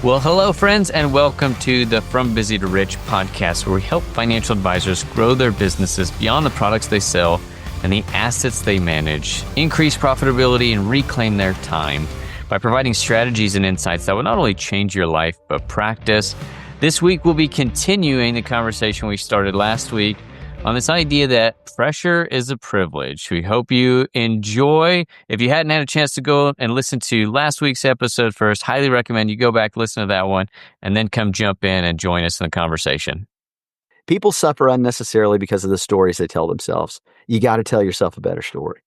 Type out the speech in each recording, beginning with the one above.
Well, hello, friends, and welcome to the From Busy to Rich podcast, where we help financial advisors grow their businesses beyond the products they sell and the assets they manage, increase profitability, and reclaim their time by providing strategies and insights that will not only change your life, but practice. This week, we'll be continuing the conversation we started last week on this idea that pressure is a privilege. We hope you enjoy. If you hadn't had a chance to go and listen to last week's episode first, highly recommend you go back, listen to that one, and then come jump in and join us in the conversation. People suffer unnecessarily because of the stories they tell themselves. You got to tell yourself a better story.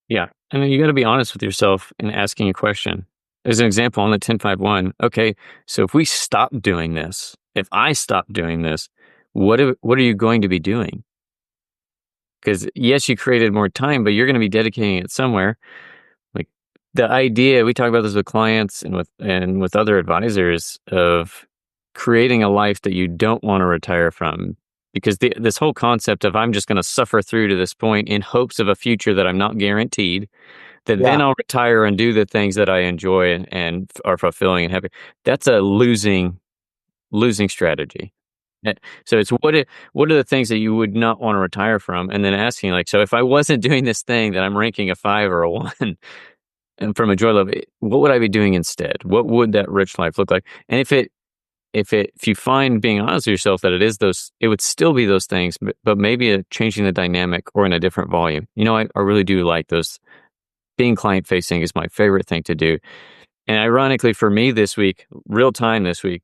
Yeah. And then you got to be honest with yourself in asking a question. As an example on the 10-5-1, okay, so if we stop doing this, if I stop doing this, what are you going to be doing? Because yes, you created more time, but you're going to be dedicating it somewhere. Like the idea, we talk about this with clients and with other advisors, of creating a life that you don't want to retire from. Because this whole concept of I'm just going to suffer through to this point in hopes of a future that I'm not guaranteed, that then I'll retire and do the things that I enjoy and are fulfilling and happy. That's a losing strategy. So it's what are the things that you would not want to retire from, and then asking, like, so if I wasn't doing this thing that I'm ranking a 5 or a 1, and from a joy level, what would I be doing instead? What would that rich life look like? And if you find, being honest with yourself, that it would still be those things, but maybe changing the dynamic or in a different volume. I really do like those. Being client facing is my favorite thing to do. And ironically for me this week, real time this week,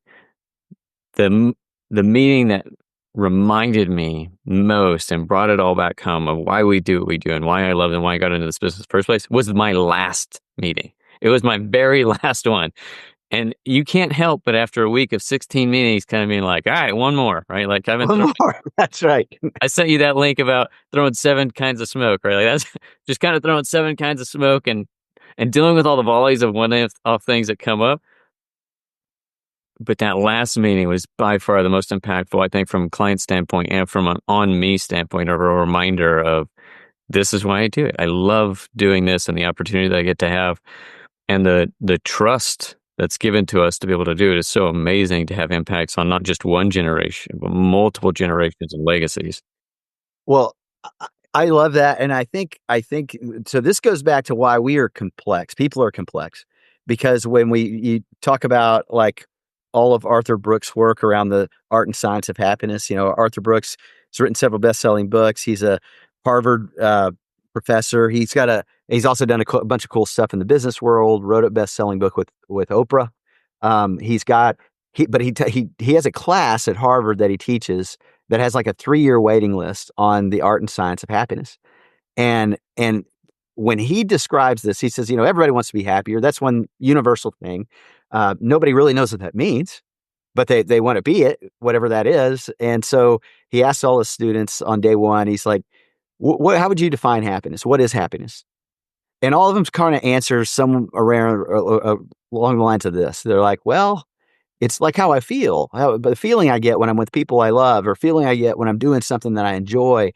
the meeting that reminded me most and brought it all back home of why we do what we do and why I love it and why I got into this business in the first place was my last meeting. It was my very last one. And you can't help but after a week of 16 meetings kind of being like, all right, one more, right? Like One more. That's right. I sent you that link about throwing 7 kinds of smoke, right? Like that's just kind of throwing 7 kinds of smoke and dealing with all the volleys of one-off things that come up. But that last meeting was by far the most impactful, I think, from a client standpoint and from an on-me standpoint, of a reminder of this is why I do it. I love doing this and the opportunity that I get to have. And the trust that's given to us to be able to do it is so amazing, to have impacts on not just one generation, but multiple generations and legacies. Well, I love that. And I think so this goes back to why we are complex. People are complex because when you talk about like all of Arthur Brooks' work around the art and science of happiness, Arthur Brooks has written several best-selling books. He's a Harvard professor. He's also done a bunch of cool stuff in the business world. Wrote a best-selling book with Oprah. He has a class at Harvard that he teaches that has like a 3-year waiting list on the art and science of happiness. And when he describes this, he says, everybody wants to be happier. That's one universal thing. Nobody really knows what that means, but they want to be it, whatever that is. And so he asks all his students on day one, he's like, how would you define happiness? What is happiness? And all of them kind of answer some around along the lines of this. They're like, well, it's like how I feel, the feeling I get when I'm with people I love, or feeling I get when I'm doing something that I enjoy.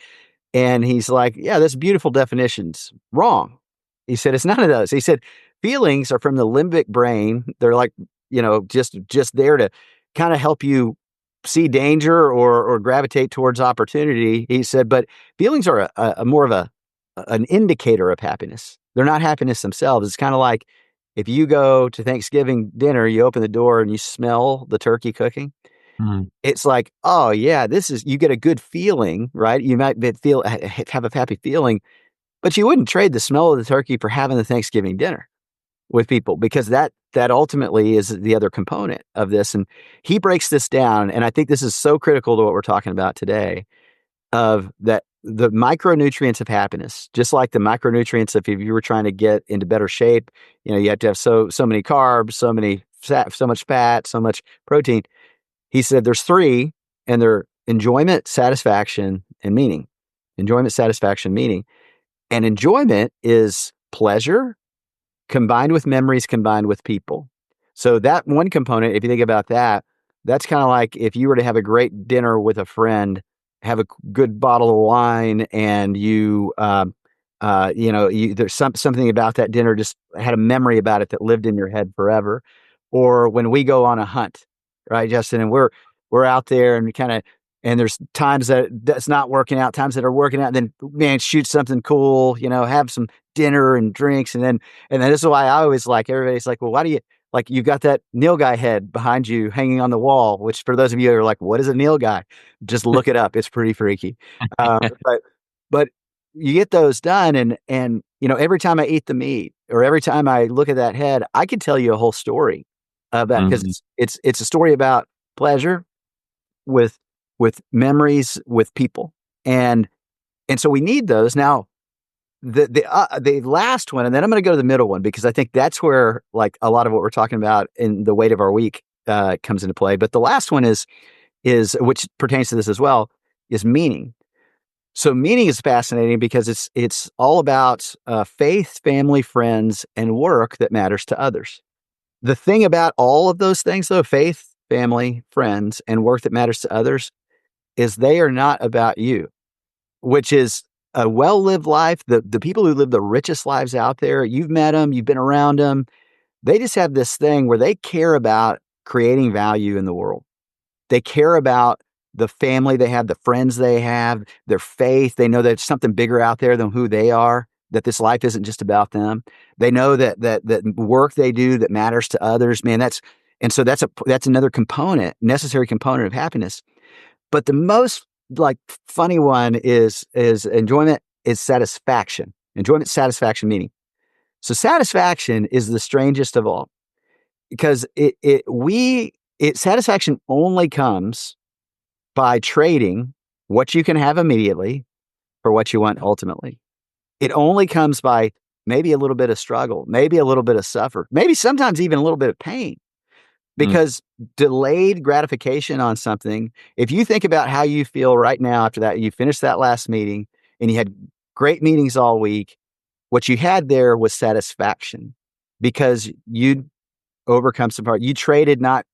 And he's like, yeah, that's beautiful definitions. Wrong. He said, it's none of those. He said, feelings are from the limbic brain. They're like, just there to kind of help you see danger or gravitate towards opportunity. He said, but feelings are a more of an indicator of happiness. They're not happiness themselves. It's kind of like if you go to Thanksgiving dinner, you open the door and you smell the turkey cooking. Mm-hmm. It's like, oh yeah, you get a good feeling, right? You might have a happy feeling, but you wouldn't trade the smell of the turkey for having the Thanksgiving dinner with people, because that ultimately is the other component of this. And he breaks this down, and I think this is so critical to what we're talking about today, of that the micronutrients of happiness, just like the micronutrients if you were trying to get into better shape, you have to have so many carbs, so much fat, so much protein. He said there's 3, and they're enjoyment, satisfaction, and meaning. Enjoyment, satisfaction, meaning. And enjoyment is pleasure combined with memories, combined with people. So that one component, if you think about that, that's kind of like if you were to have a great dinner with a friend, have a good bottle of wine, and there's something about that dinner just had a memory about it that lived in your head forever. or when we go on a hunt, right, Justin? And we're out there and and there's times that that's not working out, times that are working out, and then man, shoot something cool, have some dinner and drinks, and then this is why I always like everybody's like, well, why do you like you got that Neil guy head behind you hanging on the wall, which for those of you who are like, what is a Neil guy? Just look it up. It's pretty freaky. But you get those done and every time I eat the meat or every time I look at that head, I could tell you a whole story about because Mhm. it's a story about pleasure with memories with people. And so we need those. Now the last one, and then I'm gonna go to the middle one because I think that's where like a lot of what we're talking about in the weight of our week comes into play. But the last one is which pertains to this as well, is meaning. So meaning is fascinating because it's all about faith, family, friends, and work that matters to others. The thing about all of those things, though, faith, family, friends, and work that matters to others, is they are not about you, which is a well-lived life. The people who live the richest lives out there, you've met them, you've been around them. They just have this thing where they care about creating value in the world. They care about the family they have, the friends they have, their faith. They know there's something bigger out there than who they are, that this life isn't just about them. They know that work they do that matters to others, man, that's another component, necessary component of happiness. But the most like funny one is enjoyment is satisfaction. Enjoyment, satisfaction, meaning. So satisfaction is the strangest of all because it satisfaction only comes by trading what you can have immediately for what you want ultimately. It only comes by maybe a little bit of struggle, maybe a little bit of suffer, maybe sometimes even a little bit of pain Mm. because delayed gratification on something, if you think about how you feel right now after that, you finished that last meeting and you had great meetings all week, what you had there was satisfaction because you'd overcome some part. You traded not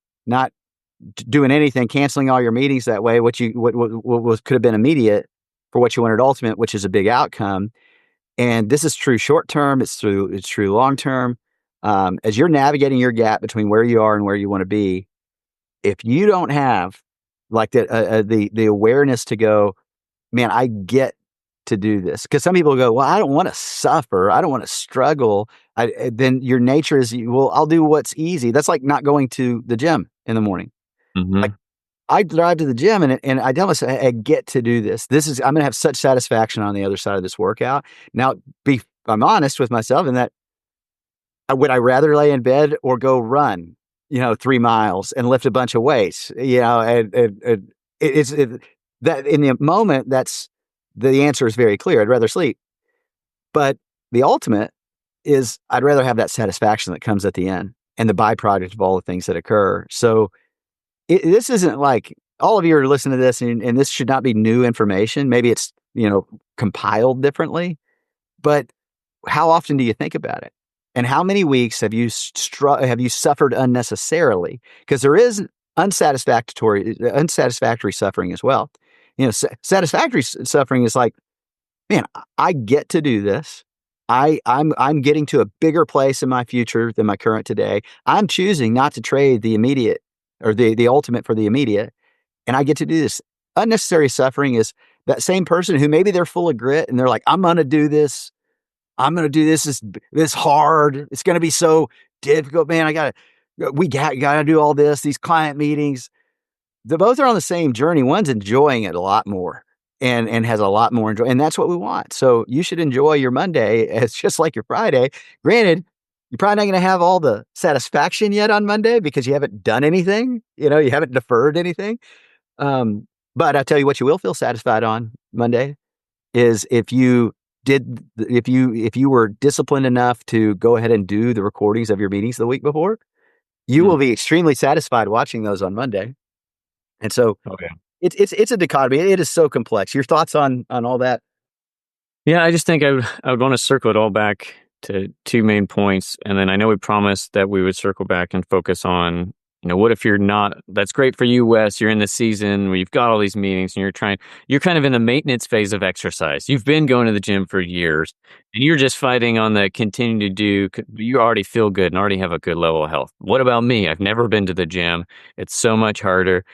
doing anything, canceling all your meetings that way, what was could have been immediate for what you wanted ultimate, which is a big outcome. And this is true short term. It's true long term. As you're navigating your gap between where you are and where you want to be, if you don't have like the awareness to go, man, I get to do this. Because some people go, well, I don't want to suffer. I don't want to struggle. Then your nature is, well, I'll do what's easy. That's like not going to the gym in the morning. Like Mhm. I drive to the gym and I tell myself, I get to do this. I'm gonna have such satisfaction on the other side of this workout. Now, I'm honest with myself in that would I rather lay in bed or go run, 3 miles and lift a bunch of weights, and that in the moment, that's the answer is very clear. I'd rather sleep. But the ultimate is I'd rather have that satisfaction that comes at the end and the byproduct of all the things that occur. So this isn't like all of you are listening to this, and this should not be new information. Maybe it's compiled differently, but how often do you think about it? And how many weeks have have you suffered unnecessarily? Because there is unsatisfactory suffering as well. Satisfactory suffering is like, man, I get to do this. I'm getting to a bigger place in my future than my current today. I'm choosing not to trade the immediate or the ultimate for the immediate, and I get to do this. Unnecessary suffering is that same person who maybe they're full of grit and they're like, I'm gonna do this. I'm gonna do this hard. It's gonna be so difficult, man. We gotta do all this, these client meetings. They both are on the same journey. One's enjoying it a lot more and has a lot more enjoy, and that's what we want. So you should enjoy your Monday as just like your Friday. Granted, you're probably not gonna have all the satisfaction yet on Monday because you haven't done anything, you haven't deferred anything. Um, but I tell you what you will feel satisfied on Monday is if you were disciplined enough to go ahead and do the recordings of your meetings the week before, you will Mm. be extremely satisfied watching those on Monday. And so Oh, yeah. it's a dichotomy. It is so complex. Your thoughts on all that? Yeah, I just think I would wanna circle it all back to 2 main points, and then I know we promised that we would circle back and focus on What if you're not? That's great for you, Wes. You're in the season where you've got all these meetings and you're kind of in the maintenance phase of exercise. You've been going to the gym for years and you're just fighting on the continue to do. You already feel good and already have a good level of health. What about me? I've never been to the gym. It's so much harder.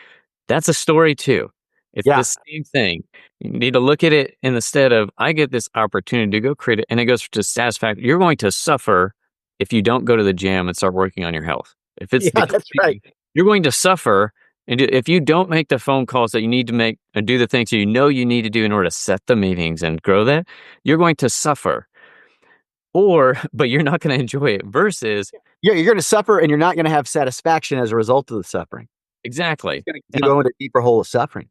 That's a story too. It's the Yeah. same thing. You need to look at it instead of I get this opportunity to go create it, and it goes to satisfaction. You're going to suffer if you don't go to the gym and start working on your health. If it's the Yeah, that's right. you're going to suffer, and if you don't make the phone calls that you need to make and do the things you know you need to do in order to set the meetings and grow that, you're going to suffer. But you're not going to enjoy it. Versus, Yeah, you're going to suffer and you're not going to have satisfaction as a result of the suffering. exactly. It's going to go into a deeper hole of suffering.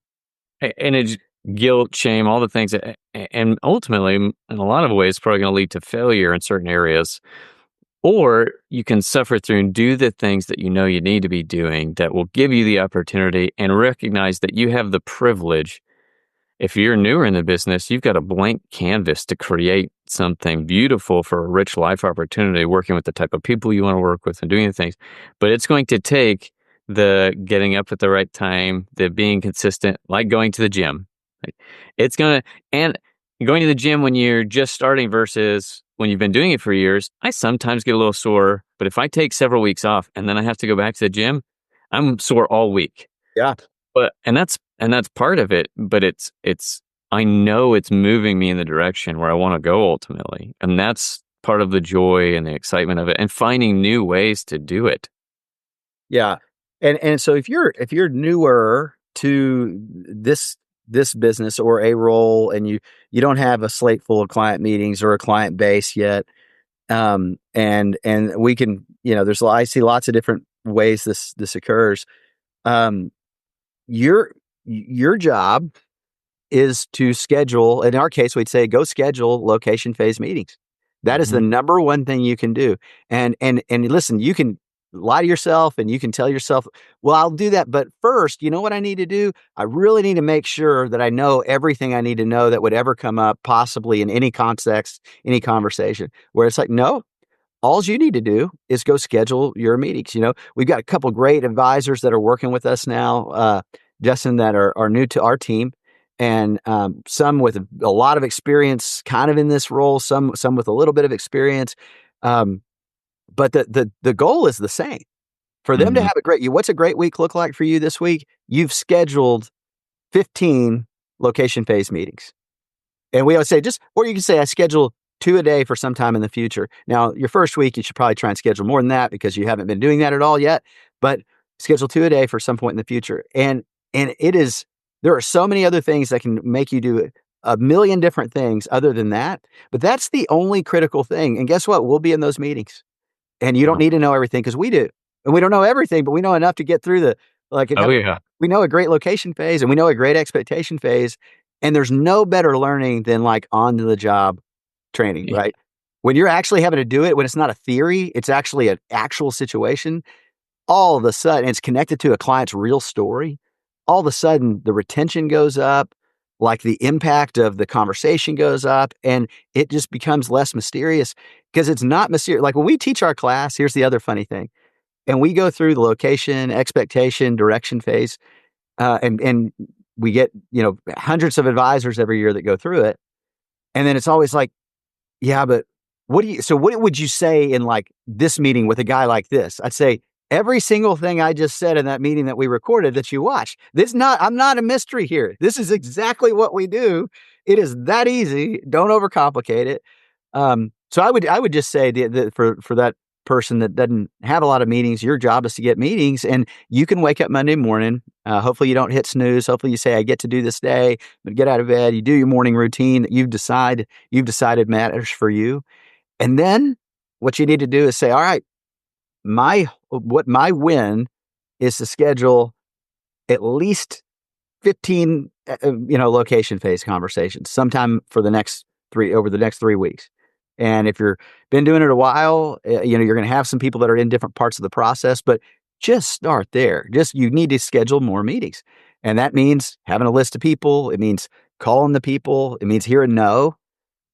And it's guilt, shame, all the things and ultimately, in a lot of ways, probably going to lead to failure in certain areas. Or you can suffer through and do the things that you know you need to be doing that will give you the opportunity and recognize that you have the privilege. If you're newer in the business, you've got a blank canvas to create something beautiful for a rich life opportunity, working with the type of people you want to work with and doing the things. But it's going to take the getting up at the right time, the being consistent, like going to the gym. Like, it's going to, and going to the gym when you're just starting versus when you've been doing it for years, I sometimes get a little sore. But if I take several weeks off and then I have to go back to the gym, I'm sore all week. Yeah. But and that's part of it, but it's I know it's moving me in the direction where I want to go ultimately. And that's part of the joy and the excitement of it and finding new ways to do it. Yeah. And so if you're newer to this business or a role and you don't have a slate full of client meetings or a client base yet, and we can, I see lots of different ways this occurs. Um, your job is to schedule, in our case, we'd say go schedule location phase meetings. That is the Mhm. number one thing you can do. And listen, you can lie to yourself and you can tell yourself, well, I'll do that. But first, you know what I need to do? I really need to make sure that I know everything I need to know that would ever come up, possibly in any context, any conversation. Where it's like, no, all you need to do is go schedule your meetings. We've got a couple great advisors that are working with us now, Justin, that are new to our team, and some with a lot of experience, kind of in this role. Some with a little bit of experience, um, but the goal is the same for them to Mhm. have a great. What's a great week look like for you this week? You've scheduled 15 location phase meetings. And we always say or you can say, I schedule 2 a day for some time in the future. Now, your first week, you should probably try and schedule more than that because you haven't been doing that at all yet, but schedule 2 a day for some point in the future. And there are so many other things that can make you do a million different things other than that, but that's the only critical thing. And guess what? We'll be in those meetings. And you don't Wow. need to know everything because we do. And we don't know everything, but we know enough to get through Oh, yeah. we know a great location phase and we know a great expectation phase. And there's no better learning than like on the job training, Yeah. right? When you're actually having to do it, when it's not a theory, it's actually an actual situation. All of a sudden, it's connected to a client's real story. All of a sudden, the retention goes up, like the impact of the conversation goes up, and it just becomes less mysterious because it's not mysterious. Like when we teach our class, here's the other funny thing. And we go through the location, expectation, direction phase, and we get, hundreds of advisors every year that go through it. And then it's always like, yeah, but what would you say in like this meeting with a guy like this? I'd say every single thing I just said in that meeting that we recorded that you watched. I'm not a mystery here. This is exactly what we do. It is that easy. Don't overcomplicate it. So I would just say for that person that doesn't have a lot of meetings, your job is to get meetings, and you can wake up Monday morning. Hopefully you don't hit snooze. Hopefully you say, I get to do this day, but get out of bed. You do your morning routine that you've decided matters for you. And then what you need to do is say, all right, my win is to schedule at least 15, location phase conversations sometime over the next 3 weeks. And if you're been doing it a while, you're going to have some people that are in different parts of the process, but just start there. You need to schedule more meetings. And that means having a list of people. It means calling the people. It means hearing no.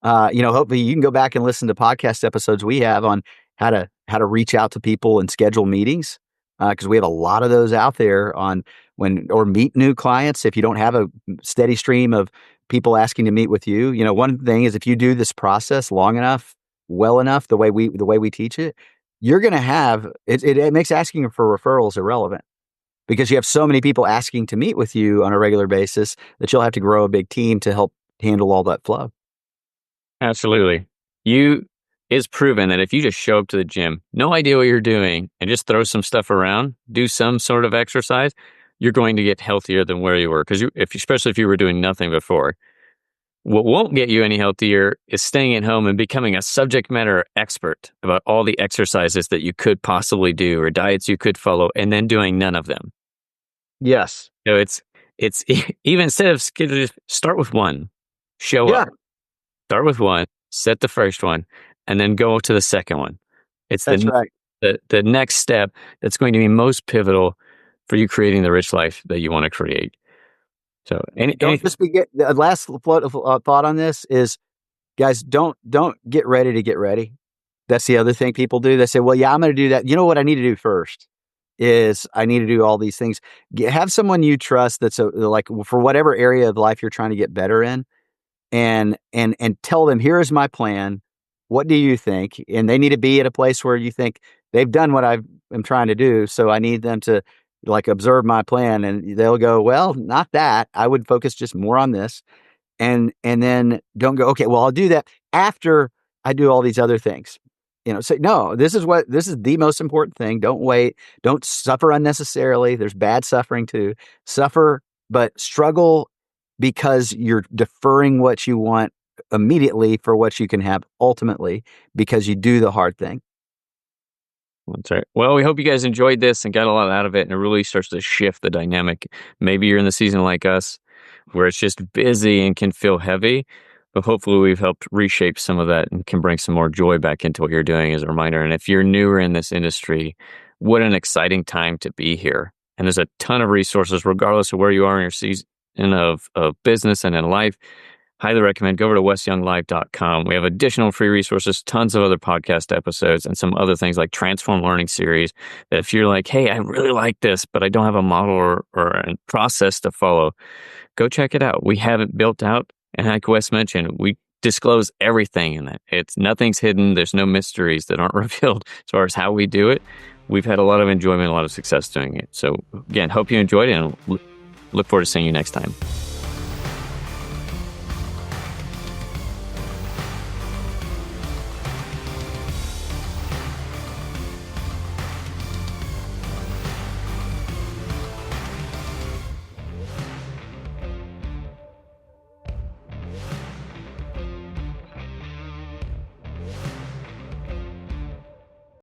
Hopefully you can go back and listen to podcast episodes we have on how to reach out to people and schedule meetings. because we have a lot of those out there or meet new clients. If you don't have a steady stream of people asking to meet with you, one thing is if you do this process long enough, well enough, the way we teach it, you're going to have it. It makes asking for referrals irrelevant because you have so many people asking to meet with you on a regular basis that you'll have to grow a big team to help handle all that flow. Absolutely. It's proven that if you just show up to the gym, no idea what you're doing, and just throw some stuff around, do some sort of exercise, you're going to get healthier than where you were. Because especially if you were doing nothing before. What won't get you any healthier is staying at home and becoming a subject matter expert about all the exercises that you could possibly do or diets you could follow, and then doing none of them. Yes. So it's even instead of start with one, show Yeah, up. Start with one, set the first one, and then go to the second one. It's that's right. the next step that's going to be most pivotal for you creating the rich life that you want to create. So, Don't just the last thought on this is, guys, don't get ready to get ready. That's the other thing people do. They say, well, yeah, I'm going to do that. You know what I need to do first is I need to do all these things. Have someone you trust that's like for whatever area of life you're trying to get better in, and tell them, here is my plan. What do you think? And they need to be at a place where you think they've done what I'm trying to do. So I need them to like observe my plan, and they'll go, well, not that. I would focus just more on this. And then don't go, okay, well, I'll do that after I do all these other things. Say, no, this is the most important thing. Don't wait. Don't suffer unnecessarily. There's bad suffering too. Suffer, but struggle because you're deferring what you want immediately for what you can have ultimately because you do the hard thing. That's right. Well, we hope you guys enjoyed this and got a lot out of it, and it really starts to shift the dynamic. Maybe you're in the season like us, where it's just busy and can feel heavy, but hopefully we've helped reshape some of that and can bring some more joy back into what you're doing as a reminder. And if you're newer in this industry, what an exciting time to be here. And there's a ton of resources, regardless of where you are in your season of business and in life. Highly recommend. Go over to westyounglive.com. We have additional free resources, tons of other podcast episodes, and some other things like Transform Learning Series that if you're like, hey, I really like this, but I don't have a model or a process to follow, go check it out. We have it built out. And like Wes mentioned, we disclose everything in it. Nothing's hidden. There's no mysteries that aren't revealed as far as how we do it. We've had a lot of enjoyment, a lot of success doing it. So again, hope you enjoyed it, and look forward to seeing you next time.